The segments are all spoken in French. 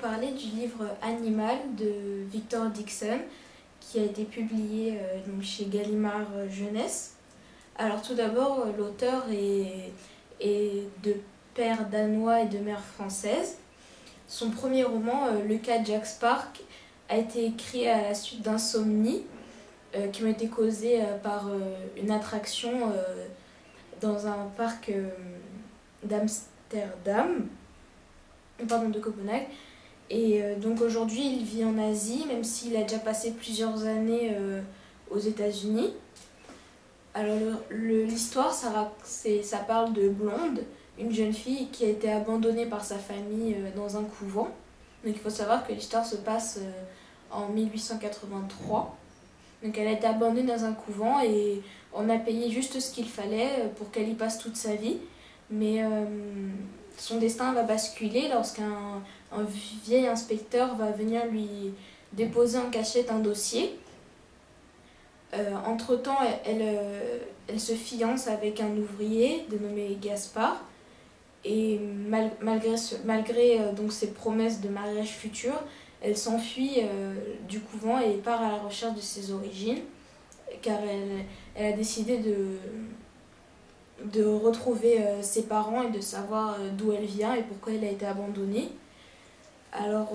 parler du livre Animal de Victor Dickson qui a été publié donc chez Gallimard Jeunesse. Alors tout d'abord, l'auteur est de père danois et de mère française. Son premier roman, Le cas Jack Spark, a été écrit à la suite d'insomnies qui ont été causées par une attraction dans un parc d'Amsterdam, pardon, de Copenhague. Et donc aujourd'hui il vit en Asie, même s'il a déjà passé plusieurs années aux États-Unis. Alors l'histoire, ça parle de Blonde, une jeune fille qui a été abandonnée par sa famille dans un couvent. Donc il faut savoir que l'histoire se passe en 1883. Donc elle a été abandonnée dans un couvent et on a payé juste ce qu'il fallait pour qu'elle y passe toute sa vie. Mais son destin va basculer lorsqu'un vieil inspecteur va venir lui déposer en cachette un dossier. Entre-temps, elle se fiance avec un ouvrier dénommé Gaspard. Et malgré donc ses promesses de mariage futur, elle s'enfuit du couvent et part à la recherche de ses origines, car elle a décidé de retrouver ses parents et de savoir d'où elle vient et pourquoi elle a été abandonnée. Alors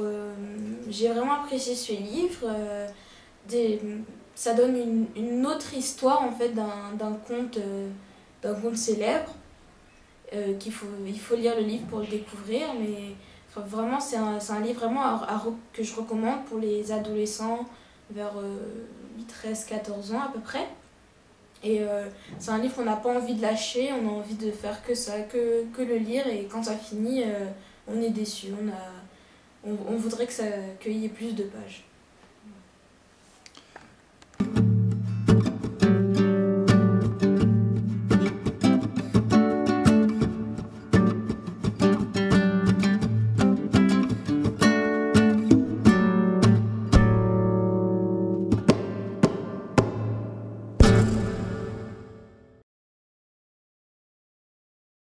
j'ai vraiment apprécié ce livre. Ça donne une autre histoire en fait d'un conte célèbre. Il faut lire le livre pour le découvrir, mais enfin, vraiment c'est un livre vraiment que je recommande pour les adolescents vers 13-14 ans à peu près. Et c'est un livre qu'on n'a pas envie de lâcher, on a envie de faire que ça, que le lire, et quand ça finit, on est déçu, on voudrait qu'il y ait plus de pages.